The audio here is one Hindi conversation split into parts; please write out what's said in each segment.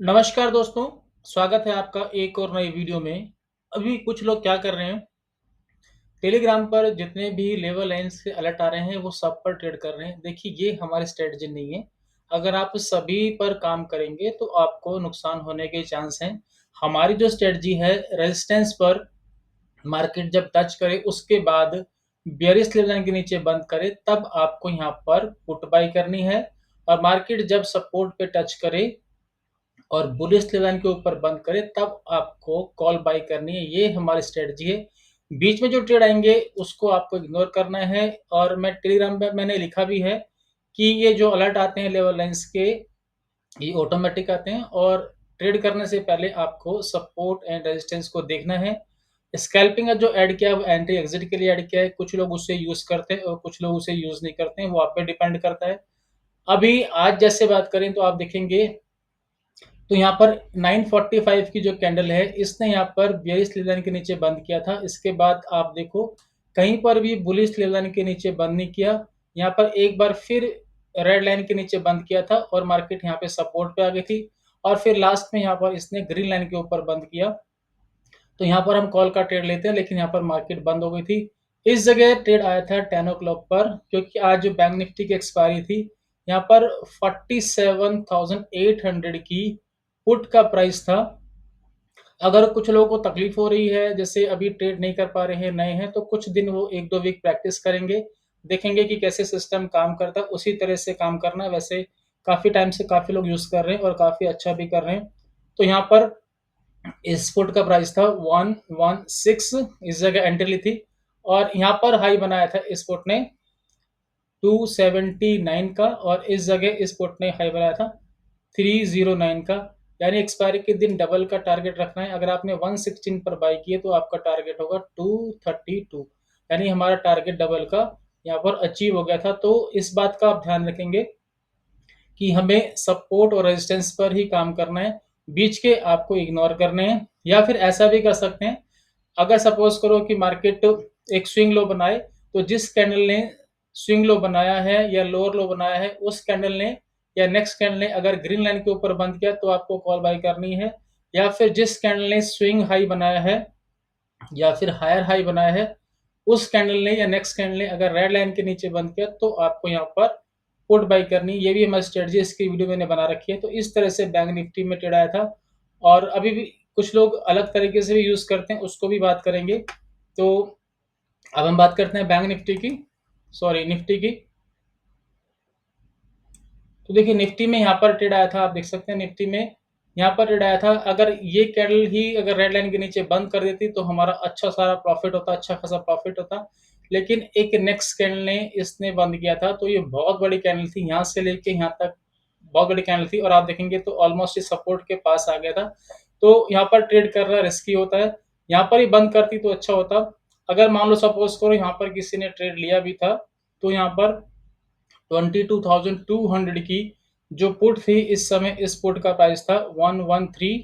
नमस्कार दोस्तों, स्वागत है आपका एक और नई वीडियो में। अभी कुछ लोग क्या कर रहे हैं, टेलीग्राम पर जितने भी लेवल लाइन्स के अलर्ट आ रहे हैं, वो सब पर ट्रेड कर रहे हैं। देखिए, ये हमारी स्ट्रैटेजी नहीं है। अगर आप सभी पर काम करेंगे, तो आपको नुकसान होने के चांस हैं। हमारी जो स्ट्रैटेजी है, रेजिस्टेंस पर मार्केट जब टच करे, उसके बाद बेयरिश लेवल लाइन के नीचे बंद करे, तब आपको यहाँ पर पुट बाई करनी है। और मार्केट जब सपोर्ट पे टच करे और बुलिश लेवल के ऊपर बंद करे, तब आपको कॉल बाय करनी है। ये हमारी स्ट्रेटजी है। बीच में जो ट्रेड आएंगे उसको आपको इग्नोर करना है। और मैं टेलीग्राम पे मैंने लिखा भी है कि ये जो अलर्ट आते हैं लेवल लाइंस के, ये ऑटोमेटिक आते हैं। और ट्रेड करने से पहले आपको सपोर्ट एंड रेजिस्टेंस को देखना है। स्कैल्पिंग का जो ऐड किया है वो एंट्री एग्जिट के लिए ऐड किया है। कुछ लोग उसे यूज करते हैं और कुछ लोग उसे यूज नहीं करते हैं, वो आप पे डिपेंड करता है। अभी आज जैसे बात करें तो आप देखेंगे, तो यहाँ पर 945 की जो कैंडल है, इसने यहाँ पर बेयरिश लेवल के नीचे बंद किया था। इसके बाद आप देखो, कहीं पर भी बुलिश लेवल के नीचे बंद नहीं किया। यहाँ पर एक बार फिर रेड लाइन के नीचे बंद किया था और मार्केट यहाँ पे सपोर्ट पे आ गई थी। और फिर लास्ट में यहाँ पर इसने ग्रीन लाइन के ऊपर बंद किया। तो यहाँ पर हम कॉल का ट्रेड लेते हैं, लेकिन यहाँ पर मार्केट बंद हो गई थी। इस जगह ट्रेड आया था 10 ओ क्लॉक पर, क्योंकि आज जो बैंक निफ्टी की एक्सपायरी थी, यहाँ पर 47,800 की पुट का प्राइस था। अगर कुछ लोगों को तकलीफ हो रही है, जैसे अभी ट्रेड नहीं कर पा रहे हैं, नए हैं, तो कुछ दिन वो 1-2 वीक प्रैक्टिस करेंगे, देखेंगे कि कैसे सिस्टम काम करता है, उसी तरह से काम करना है। वैसे काफ़ी टाइम से काफ़ी लोग यूज़ कर रहे हैं और काफ़ी अच्छा भी कर रहे हैं। तो यहाँ पर इस पुट का प्राइस था 116, इस जगह एंट्री ली थी। और यहाँ पर हाई बनाया था इस पुट ने 279 का, और इस जगह इस पुट ने हाई बनाया था 309 का। यानी एक्सपायरी के दिन डबल का टारगेट रखना है। अगर आपने 116 पर बाई किए तो आपका टारगेट होगा 232, यानी हमारा टारगेट डबल का यहाँ पर अचीव हो गया था। तो इस बात का आप ध्यान रखेंगे कि हमें सपोर्ट और रेजिस्टेंस पर ही काम करना है, बीच के आपको इग्नोर करने हैं। या फिर ऐसा भी कर सकते हैं, अगर सपोज करो कि मार्केट एक स्विंग लो बनाए, तो जिस कैंडल ने स्विंग लो बनाया है या लोअर लो बनाया है, उस कैंडल ने या नेक्स्ट कैंडल ने अगर ग्रीन लाइन के ऊपर बंद किया, तो आपको कॉल बाय करनी है। या फिर जिस कैंडल ने स्विंग हाई बनाया है या फिर हायर हाई बनाया है, उस कैंडल ने या नेक्स्ट कैंडल ने अगर रेड लाइन के नीचे बंद किया, तो आपको यहाँ पर पुट बाई करनी। ये भी हमारी स्ट्रेटजी इसकी वीडियो मैंने बना रखी है। तो इस तरह से बैंक निफ्टी में ट्रेड आया था। और अभी भी कुछ लोग अलग तरीके से भी यूज करते हैं, उसको भी बात करेंगे। तो अब हम बात करते हैं बैंक निफ्टी की, सॉरी निफ्टी की। तो देखिए, निफ्टी में यहाँ पर ट्रेड आया था, आप देख सकते हैं निफ्टी में यहाँ पर ट्रेड आया था। अगर ये कैंडल ही अगर रेड लाइन के नीचे बंद कर देती, तो हमारा अच्छा सारा प्रॉफिट होता, अच्छा खासा प्रॉफिट होता। लेकिन एक नेक्स्ट कैंडल ने इसने बंद किया था, तो ये बहुत बड़ी कैंडल थी, यहाँ से लेके यहाँ तक बहुत बड़ी कैंडल थी। और आप देखेंगे तो ऑलमोस्ट इस सपोर्ट के पास आ गया था। तो यहाँ पर ट्रेड करना रिस्की होता है। यहाँ पर ही बंद करती तो अच्छा होता। अगर मान लो सपोज करो यहाँ पर किसी ने ट्रेड लिया भी था, तो यहाँ पर 22,200 की जो पुट थी, इस समय इस पुट का प्राइस था 113।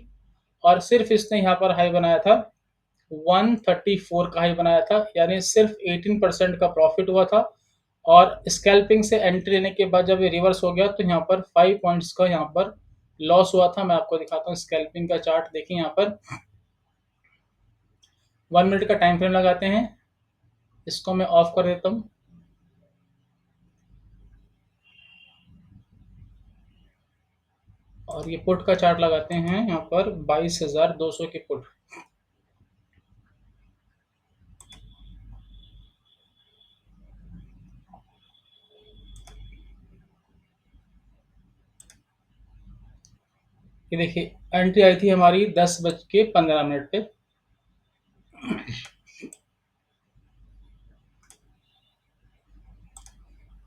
और सिर्फ इसने यहाँ पर हाई बनाया था 134 का हाई बनाया था, यानी सिर्फ 18% का प्रॉफिट हुआ था। और स्कैल्पिंग से एंट्री लेने के बाद जब ये रिवर्स हो गया, तो यहाँ पर 5 पॉइंट्स का यहाँ पर लॉस हुआ था। मैं आपको दिखाता हूँ स्कैल्पिंग का चार्ट। देखिए यहाँ पर 1 मिनट का टाइम फ्रेम लगाते हैं, इसको मैं ऑफ कर देता हूँ। और ये पुट का चार्ट लगाते हैं, यहाँ पर 22,200 की पुट। ये देखिए, एंट्री आई थी हमारी 10:15 पे।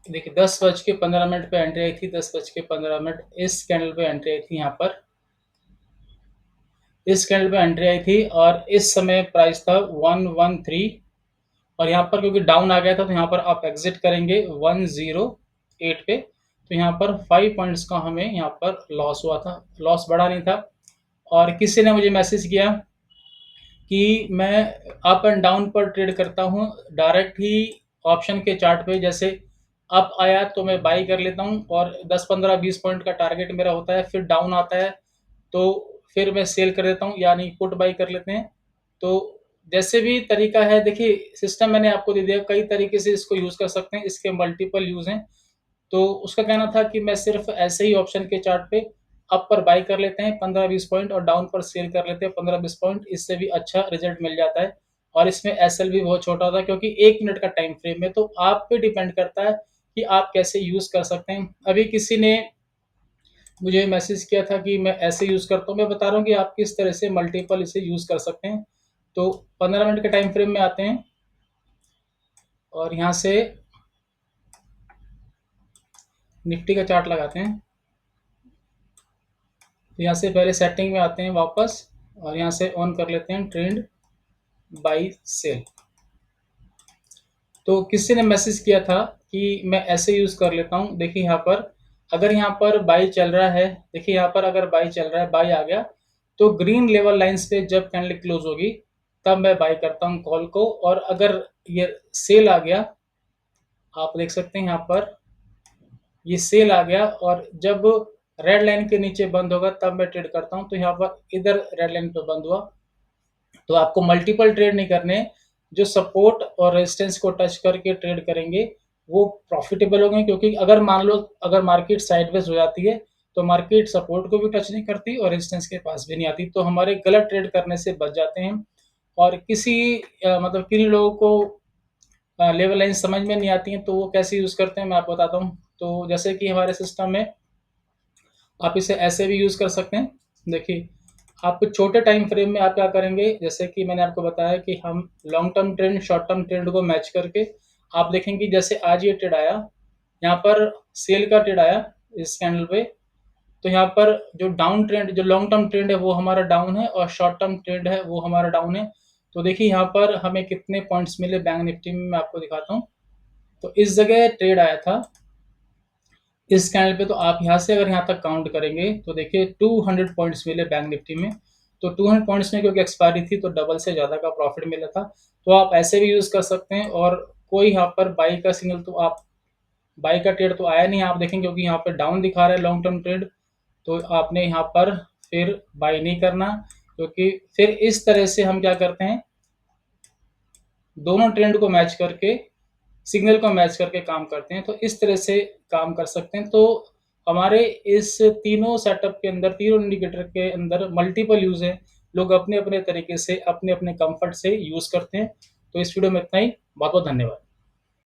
देखिए, 10:15 पे एंट्री आई थी, 10:15 इस कैंडल पे एंट्री आई थी। यहाँ पर इस कैंडल पे एंट्री आई थी और इस समय प्राइस था 113। और यहाँ पर क्योंकि डाउन आ गया था, तो यहाँ पर आप एग्जिट करेंगे 108 पे। तो यहाँ पर 5 पॉइंट्स का हमें यहाँ पर लॉस हुआ था, लॉस बड़ा नहीं था। और किसी ने मुझे मैसेज किया कि मैं अप एंड डाउन पर ट्रेड करता हूँ, डायरेक्ट ही ऑप्शन के चार्ट पे। जैसे अप आया तो मैं बाई कर लेता हूँ और 10, 15, 20 पॉइंट का टारगेट मेरा होता है, फिर डाउन आता है तो फिर मैं सेल कर देता हूँ, यानी पुट बाई कर लेते हैं। तो जैसे भी तरीका है, देखिए सिस्टम मैंने आपको दे दिया, कई तरीके से इसको यूज़ कर सकते हैं, इसके मल्टीपल यूज़ हैं। तो उसका कहना था कि मैं सिर्फ ऐसे ही ऑप्शन के चार्ट पे अप पर बाई कर लेते हैं 15-20 पॉइंट और डाउन पर सेल कर लेते हैं 15-20 पॉइंट, इससे भी अच्छा रिजल्ट मिल जाता है। और इसमें एसएल भी बहुत छोटा होता है क्योंकि 1 मिनट का टाइम फ्रेम है, तो आप पे डिपेंड करता है कि आप कैसे यूज़ कर सकते हैं। अभी किसी ने मुझे मैसेज किया था कि मैं ऐसे यूज़ करता हूँ, मैं बता रहा हूँ कि आप किस तरह से मल्टीपल इसे यूज़ कर सकते हैं। तो 15 मिनट के टाइम फ्रेम में आते हैं और यहाँ से निफ्टी का चार्ट लगाते हैं। तो यहाँ से पहले सेटिंग में आते हैं वापस और यहाँ से ऑन कर लेते हैं ट्रेंड बाई सेल। तो किसी ने मैसेज किया था कि मैं ऐसे यूज़ कर लेता हूँ। देखिए यहाँ पर अगर यहाँ पर बाई चल रहा है, देखिए यहाँ पर अगर बाई चल रहा है, बाई आ गया, तो ग्रीन लेवल लाइंस पे जब कैंडल क्लोज होगी तब मैं बाई करता हूँ कॉल को। और अगर ये सेल आ गया, आप देख सकते हैं यहाँ पर ये सेल आ गया और जब रेड लाइन के नीचे बंद होगा तब मैं ट्रेड करता हूँ। तो यहाँ पर इधर रेड लाइन पे बंद हुआ, तो आपको मल्टीपल ट्रेड नहीं करने, जो सपोर्ट और रेजिस्टेंस को टच करके ट्रेड करेंगे वो प्रॉफिटेबल होंगे। क्योंकि अगर मान लो अगर मार्केट साइडवेज हो जाती है तो मार्केट सपोर्ट को भी टच नहीं करती और रेजिस्टेंस के पास भी नहीं आती, तो हमारे गलत ट्रेड करने से बच जाते हैं। और किसी मतलब किन्हीं लोगों को लेवल लाइन समझ में नहीं आती हैं तो वो कैसे यूज़ करते हैं मैं आपको बताता हूँ। तो जैसे कि हमारे सिस्टम में आप इसे ऐसे भी यूज़ कर सकते हैं। देखिए आप छोटे टाइम फ्रेम में आप क्या करेंगे, जैसे कि मैंने आपको बताया कि हम long term trend short term trend को मैच करके आप देखेंगे जैसे आज ये ट्रेड आया, यहाँ पर सेल का ट्रेड आया इस कैंडल पे, तो यहाँ पर जो डाउन ट्रेंड जो लॉन्ग टर्म ट्रेंड है वो हमारा डाउन है और शॉर्ट टर्म ट्रेंड है वो हमारा डाउन है। तो देखिए यहाँ पर हमें कितने पॉइंट्स मिले बैंक निफ्टी में, मैं आपको दिखाता हूँ। तो इस जगह ट्रेड आया था इस कैंडल पे, तो आप यहाँ से अगर यहाँ तक काउंट करेंगे तो देखिए 200 पॉइंट्स मिले बैंक निफ्टी में। तो 200 पॉइंट्स में क्योंकि एक्सपायरी थी तो डबल से ज़्यादा का प्रॉफिट मिला था। तो आप ऐसे भी यूज़ कर सकते हैं। और कोई यहाँ पर बाई का सिग्नल, तो आप बाई का ट्रेड तो आया नहीं, आप देखेंगे क्योंकि यहाँ पर डाउन दिखा रहा है लॉन्ग टर्म ट्रेड, तो आपने यहाँ पर फिर बाई नहीं करना। क्योंकि फिर इस तरह से हम क्या करते हैं, दोनों ट्रेंड को मैच करके सिग्नल को मैच करके काम करते हैं। तो इस तरह से काम कर सकते हैं। तो हमारे इस तीनों सेटअप के अंदर, तीनों इंडिकेटर के अंदर मल्टीपल यूज़ है, लोग अपने अपने तरीके से अपने अपने कंफर्ट से यूज़ करते हैं। तो इस वीडियो में इतना ही, बहुत बहुत धन्यवाद।